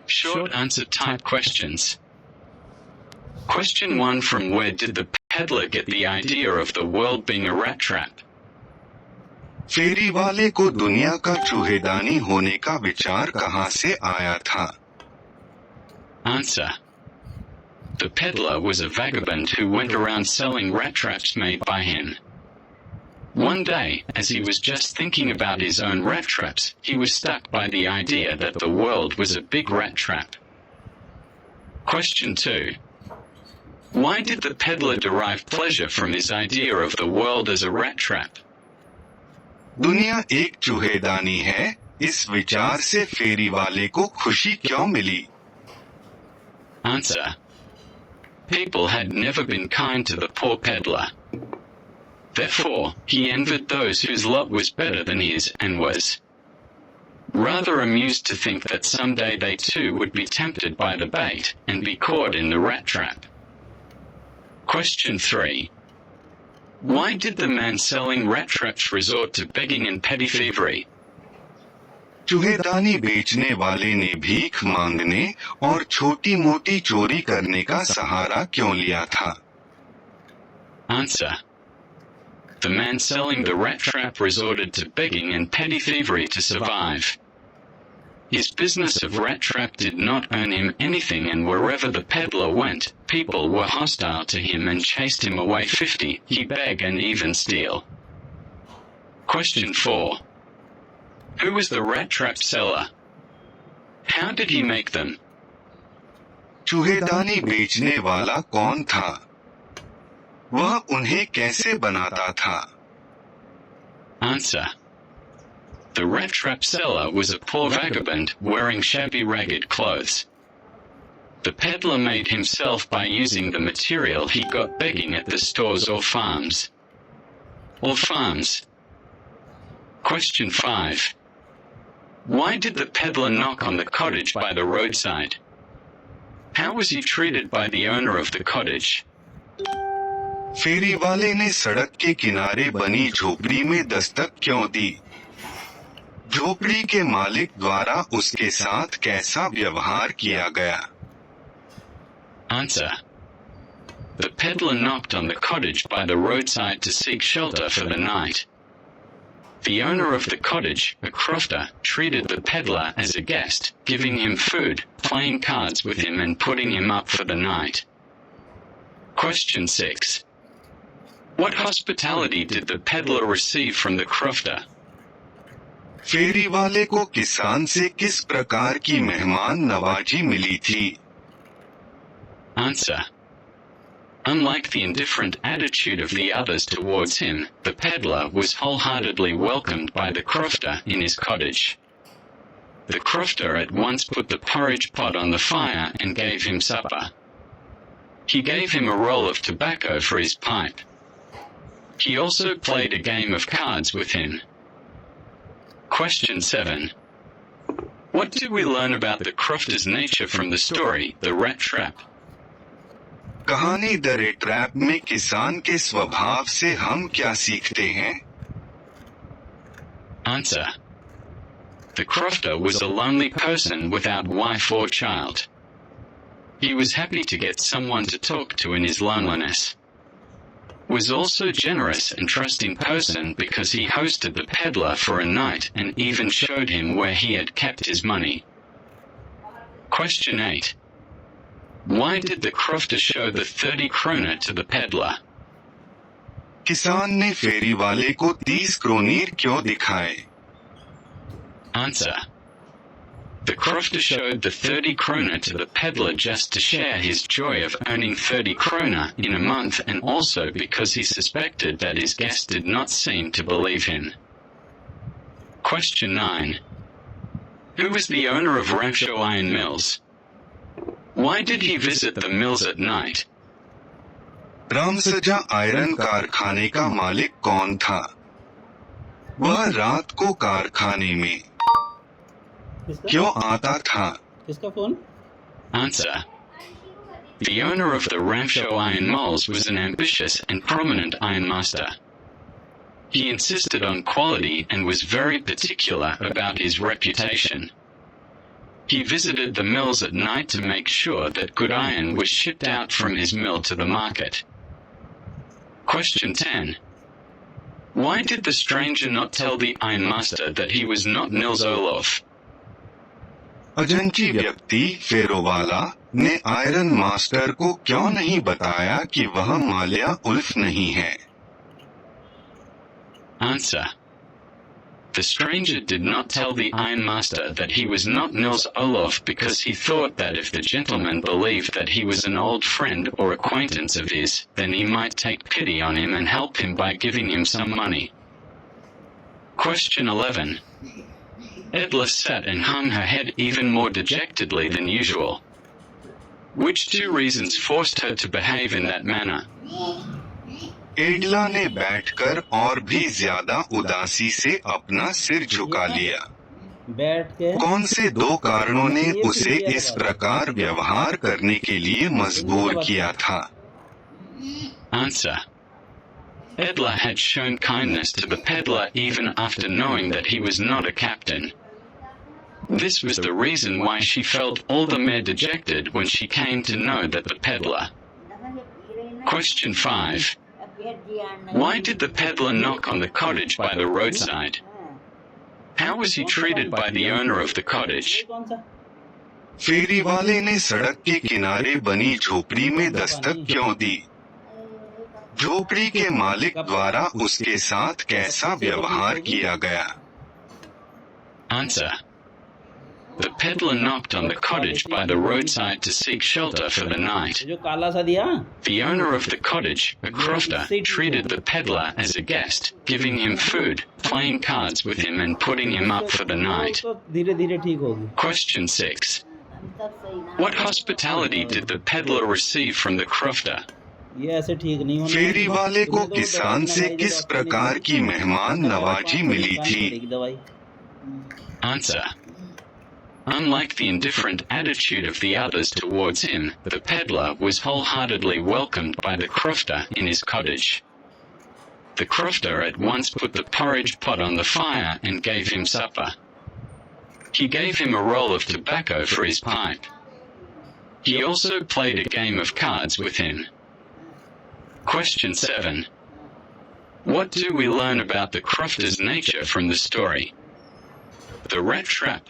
Short answer type questions. Question 1 from where did the peddler get the idea of the world being a rat trap? फेरी वाले को दुनिया का चूहेदानी होने का विचार कहां से आया था? Answer. The peddler was a vagabond who went around selling rat traps made by him. One day, as he was just thinking about his own rat traps, he was struck by the idea that the world was a big rat trap. Question 2. Why did the peddler derive pleasure from his idea of the world as a rat trap? दुनिया एक चूहेदानी है, इस विचार से फेरी वाले को खुशी क्यों मिली? Answer. People had never been kind to the poor peddler. Therefore, he envied those whose lot was better than his and was rather amused to think that someday they too would be tempted by the bait and be caught in the rat trap. Question 3. Why did the man selling rat traps resort to begging and petty thievery? चूहेदानी बेचने वाले ने भीख मांगने और छोटी मोटी चोरी करने का सहारा क्यों लिया था? Answer. The man selling the rat trap resorted to begging and petty thievery to survive. His business of rat trap did not earn him anything, and wherever the peddler went, people were hostile to him and chased him away. 50. He beg and even steal. Question 4. Who was the rat trap seller? How did he make them? चूहेदानी बेचने वाला कौन था? वह उन्हें कैसे बनाता था? Answer. The rat trap seller was a poor vagabond wearing shabby ragged clothes. The peddler made himself by using the material he got begging at the stores or farms. Question 5. Why did the peddler knock on the cottage by the roadside? How was he treated by the owner of the cottage? फेरी वाले ने सड़क के किनारे बनी झोपड़ी में दस्तक क्यों दी? झोपड़ी के मालिक द्वारा उसके साथ कैसा व्यवहार किया गया? Answer. The peddler knocked on the cottage by the roadside to seek shelter for the night. The owner of the cottage, a crofter, treated the peddler as a guest, giving him food, playing cards with him and putting him up for the night. Question 6. What hospitality did the peddler receive from the crofter? फेरी वाले को किसान से किस प्रकार की मेहमान नवाजी मिली थी? Answer. Unlike the indifferent attitude of the others towards him, the peddler was wholeheartedly welcomed by the crofter in his cottage. The crofter at once put the porridge pot on the fire and gave him supper. He gave him a roll of tobacco for his pipe. He also played a game of cards with him. Question 7. What do we learn about the crofter's nature from the story, The Rat Trap? कहानी the rate trap में किसान के स्वभाव से हम क्या सीखते हैं? Answer. The crofter was a lonely person without wife or child. He was happy to get someone to talk to in his loneliness. Was also generous and trusting person because he hosted the peddler for a night and even showed him where he had kept his money. Question 8. Why did the crofter show the 30 kroner to the peddler? किसान ने फेरी वाले को 30 क्रोनीर क्यों दिखाए? Answer. The crofter showed the 30 kroner to the peddler just to share his joy of earning 30 kroner in a month, and also because he suspected that his guest did not seem to believe him. Question 9. Who was the owner of Ramshaw Iron Mills? Why did he visit the mills at night? Ramsaja iron कारखाने का मालिक कौन था? वह रात को कारखाने में क्यों आता था? किसका phone? Answer. The owner of the Ramshaw Iron Mills was an ambitious and prominent ironmaster. He insisted on quality and was very particular about his reputation. He visited the mills at night to make sure that good iron was shipped out from his mill to the market. Question 10. Why did the stranger not tell the ironmaster that he was not Nils Olof? अजनची व्यक्ति फेरोवाला ने iron master को क्यों नहीं बताया कि वह Mallya Ulf नहीं है? Answer. The stranger did not tell the ironmaster that he was not Nils Olof because he thought that if the gentleman believed that he was an old friend or acquaintance of his, then he might take pity on him and help him by giving him some money. Question 11. Edla sat and hung her head even more dejectedly than usual. Which two reasons forced her to behave in that manner? एडला ने बैठकर और भी ज्यादा उदासी से अपना सिर झुका लिया। बैठ के कौन से दो कारणों ने उसे इस प्रकार व्यवहार करने के लिए मजबूर किया था? Answer. Edla had shown kindness to the peddler even after knowing that he was not a captain. This was the reason why she felt all the more dejected when she came to know that the peddler. Question 5. Why did the peddler knock on the cottage by the roadside? How was he treated by the owner of the cottage? कौन सा फेरी वाले ने सड़क के किनारे बनी झोपड़ी में दस्तक क्यों दी? झोपड़ी के मालिक द्वारा उसके साथ कैसा व्यवहार किया गया? Answer. The peddler knocked on the cottage by the roadside to seek shelter for the night. जो काला सा दिया The owner of the cottage, a crofter, treated the peddler as a guest, giving him food, playing cards with him and putting him up for the night. तो धीरे धीरे ठीक होगी। Question 6. What hospitality did the peddler receive from the crofter? ये ऐसे ठीक नहीं होना। फेरी वाले को किसान से किस प्रकार की मेहमान नवाजी मिली थी? दवाई Answer. Unlike the indifferent attitude of the others towards him, the peddler was wholeheartedly welcomed by the crofter in his cottage. The crofter at once put the porridge pot on the fire and gave him supper. He gave him a roll of tobacco for his pipe. He also played a game of cards with him. Question 7. What do we learn about the crofter's nature from the story? The rat trap.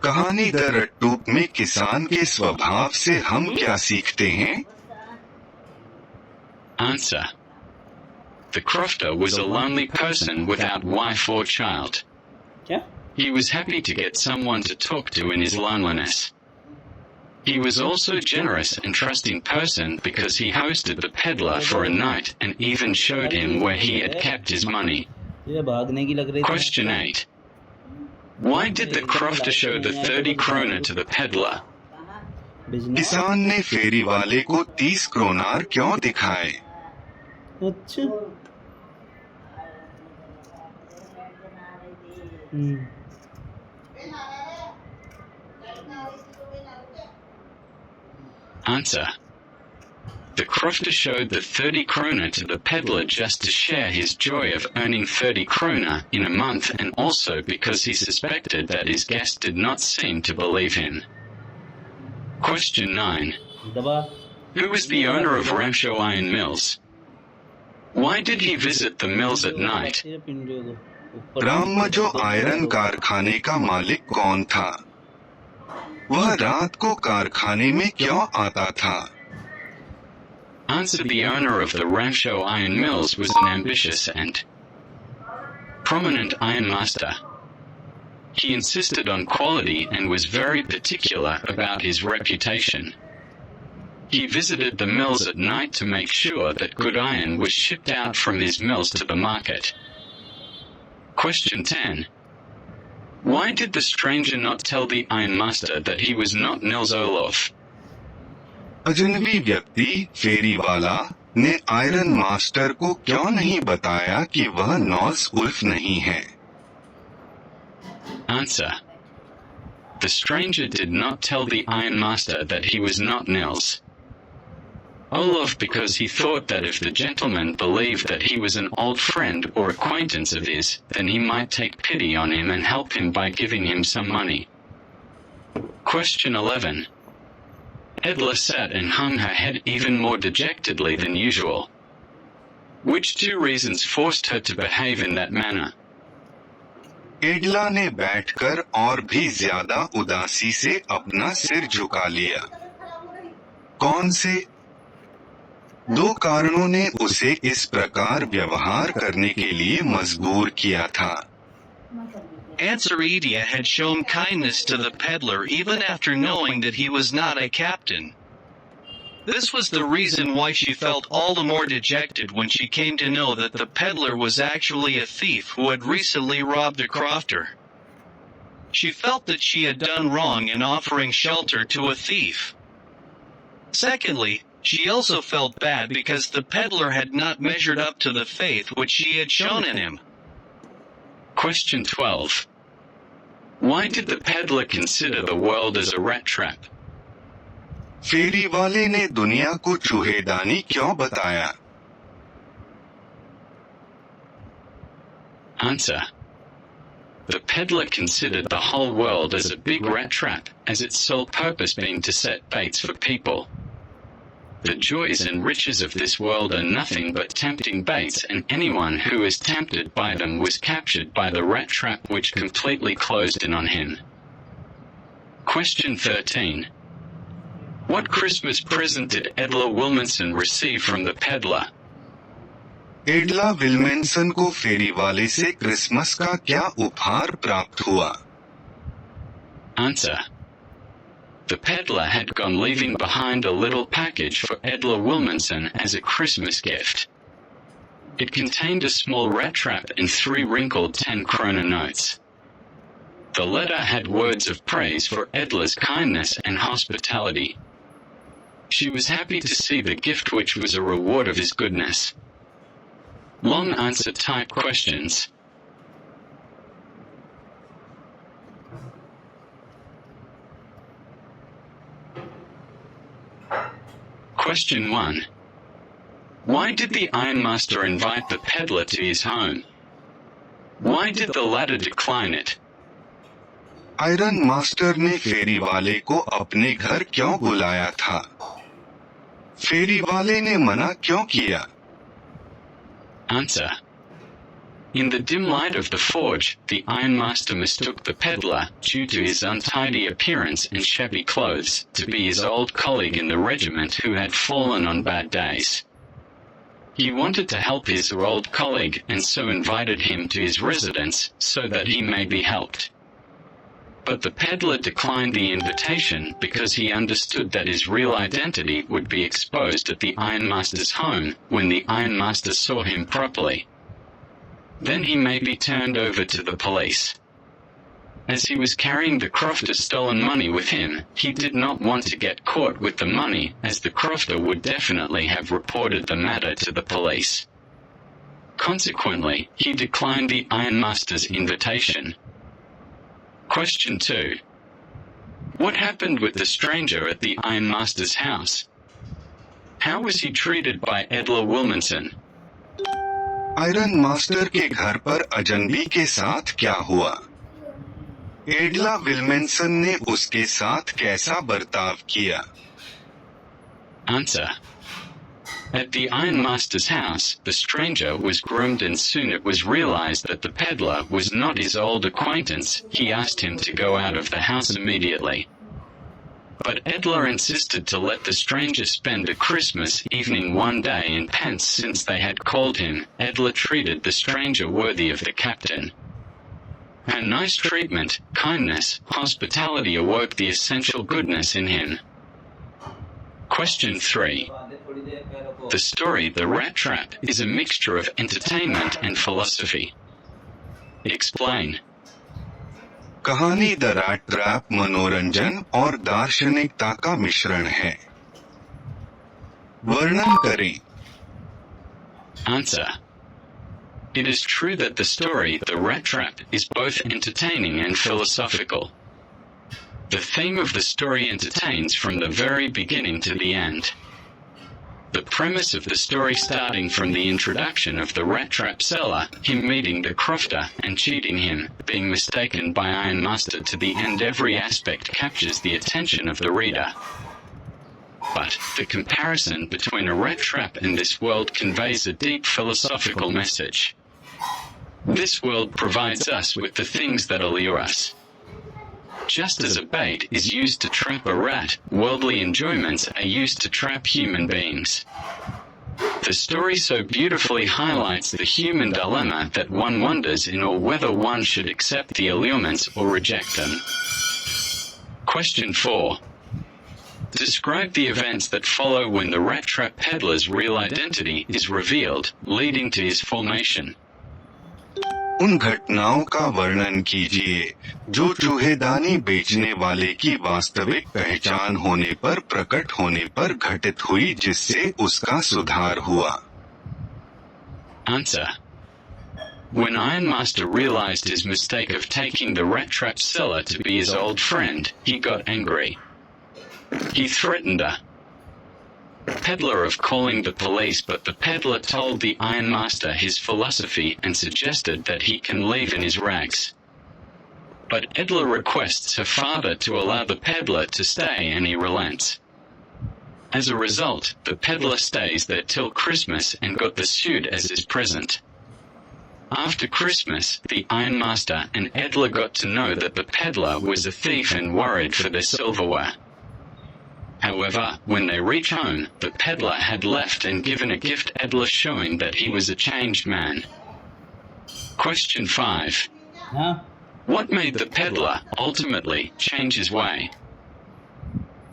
कहानी the रट्टूक में किसान के स्वभाव से हम क्या सीखते हैं? Answer. The crofter was a lonely person without wife or child. क्या He was happy to get someone to talk to in his loneliness. He was also a generous and trusting person because he hosted the peddler for a night and even showed him where he had kept his money. ये भागने की लग रही थी। Question 8. Why did the crofter show the 30 kroner to the peddler? Business किसान ने फेरी वाले को 30 क्रोनार क्यों दिखाए? अच्छा हम्म Answer. The crofter showed the 30 kroner to the peddler just to share his joy of earning 30 kroner in a month and also because he suspected that his guest did not seem to believe him. Question 9. दबा Who was the owner of Ramshaw Iron Mills? Why did he visit the mills at night? तेरे पिंडियों को ऊपर रामजो iron कारखाने का मालिक कौन था? वह रात को कारखाने में क्यों आता था? Answer. The owner of the Ramshaw Iron Mills was an ambitious and prominent ironmaster. He insisted on quality and was very particular about his reputation. He visited the mills at night to make sure that good iron was shipped out from his mills to the market. Question 10. Why did the stranger not tell the ironmaster that he was not Nils Olof? अजनबी व्यक्ति फेरी वाला ने iron master को क्यों नहीं बताया कि वह नॉल्स उल्फ नहीं है? Answer. The stranger did not tell the ironmaster that he was not Nils Olof because he thought that if the gentleman believed that he was an old friend or acquaintance of his, then he might take pity on him and help him by giving him some money. Question 11. Edla sat and hung her head even more dejectedly than usual. Which two reasons forced her to behave in that manner? एडला ने बैठकर और भी ज्यादा उदासी से अपना सिर झुका लिया। कौन से दो कारणों ने उसे इस प्रकार व्यवहार करने के लिए मजबूर किया था? Answer: Edea had shown kindness to the peddler even after knowing that he was not a captain. This was the reason why she felt all the more dejected when she came to know that the peddler was actually a thief who had recently robbed a crofter. She felt that she had done wrong in offering shelter to a thief. Secondly, she also felt bad because the peddler had not measured up to the faith which she had shown in him. Question 12. Why did the peddler consider the world as a rat trap? फेरी वाले ने दुनिया को चूहेदानी क्यों बताया? Answer. The peddler considered the whole world as a big rat trap, as its sole purpose being to set baits for people. The joys and riches of this world are nothing but tempting baits, and anyone who is tempted by them was captured by the rat trap which completely closed in on him. Question 13. What Christmas present did Edla Wilmanson receive from the peddler? एडला विल्मेंसन को फेरी वाले से Christmas का क्या उपहार प्राप्त हुआ? Answer. The peddler had gone leaving behind a little package for Edla Wilmanson as a Christmas gift. It contained a small rat trap and 3 wrinkled 10-krona notes. The letter had words of praise for Edla's kindness and hospitality. She was happy to see the gift which was a reward of his goodness. Long answer type questions. Question 1. Why did the ironmaster invite the peddler to his home? Why did the latter decline it? Iron master ने फेरी वाले को अपने घर क्यों बुलाया था? फेरी वाले ने मना क्यों किया? Answer. In the dim light of the forge, the ironmaster mistook the peddler, due to his untidy appearance and shabby clothes, to be his old colleague in the regiment who had fallen on bad days. He wanted to help his old colleague and so invited him to his residence so that he may be helped. But the peddler declined the invitation because he understood that his real identity would be exposed at the ironmaster's home when the ironmaster saw him properly. Then he may be turned over to the police. As he was carrying the crofter's stolen money with him, he did not want to get caught with the money, as the crofter would definitely have reported the matter to the police. Consequently, he declined the ironmaster's invitation. Question 2. What happened with the stranger at the ironmaster's house? How was he treated by Edla Wilmanson? Iron master के घर पर अजनबी के साथ क्या हुआ? एडला विल्मेंसन ने उसके साथ कैसा बर्ताव किया? Answer. At the ironmaster's house, the stranger was groomed, and soon it was realized that the peddler was not his old acquaintance. He asked him to go out of the house immediately. But Edla insisted to let the stranger spend a Christmas evening one day in pence since they had called him. Edla treated the stranger worthy of the captain. Her nice treatment, kindness, hospitality awoke the essential goodness in him. Question 3. The story The Rat Trap is a mixture of entertainment and philosophy. Explain. कहानी the rat trap मनोरंजन और दार्शनिकता का मिश्रण है। वर्णन करें। Answer. It is true that the story The Rat Trap is both entertaining and philosophical. The theme of the story entertains from the very beginning to the end. The premise of the story, starting from the introduction of the rat trap seller, him meeting the crofter and cheating him, being mistaken by Ironmaster, to the end, every aspect captures the attention of the reader. But the comparison between a rat trap and this world conveys a deep philosophical message. This world provides us with the things that allure us. Just as a bait is used to trap a rat, worldly enjoyments are used to trap human beings. The story so beautifully highlights the human dilemma that one wonders in or whether one should accept the allurements or reject them. Question 4. Describe the events that follow when the rat trap peddler's real identity is revealed, leading to his formation. उन घटनाओं का वर्णन कीजिए जो चूहेदानी बेचने वाले की वास्तविक पहचान होने पर, प्रकट होने पर घटित हुई, जिससे उसका सुधार हुआ। Answer. When Ironmaster realized his mistake of taking the rat trap seller to be his old friend, he got angry. He threatened the peddler of calling the police, but the peddler told the Ironmaster his philosophy and suggested that he can leave in his rags. But Edla requests her father to allow the peddler to stay, and he relents. As a result, the peddler stays there till Christmas and got the suit as his present. After Christmas, the Ironmaster and Edla got to know that the peddler was a thief and worried for their silverware. However, when they reach home, the peddler had left and given a gift Edla, showing that he was a changed man. Question 5. हाँ What made the peddler ultimately change his way?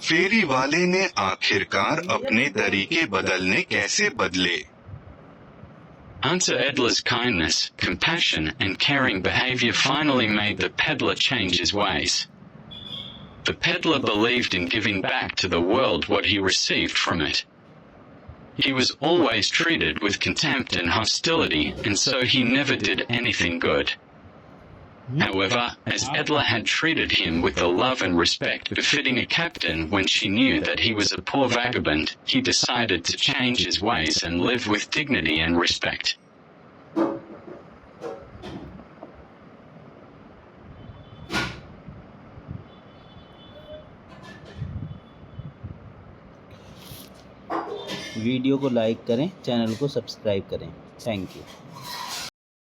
फेरी वाले ने आखिरकार अपने तरीके बदलने कैसे बदले? Answer. Edla's kindness, compassion, and caring behavior finally made the peddler change his ways. The peddler believed in giving back to the world what he received from it. He was always treated with contempt and hostility, and so he never did anything good. However, as Edla had treated him with the love and respect befitting a captain when she knew that he was a poor vagabond, he decided to change his ways and live with dignity and respect. Video को like करें, channel को subscribe करें। Thank you.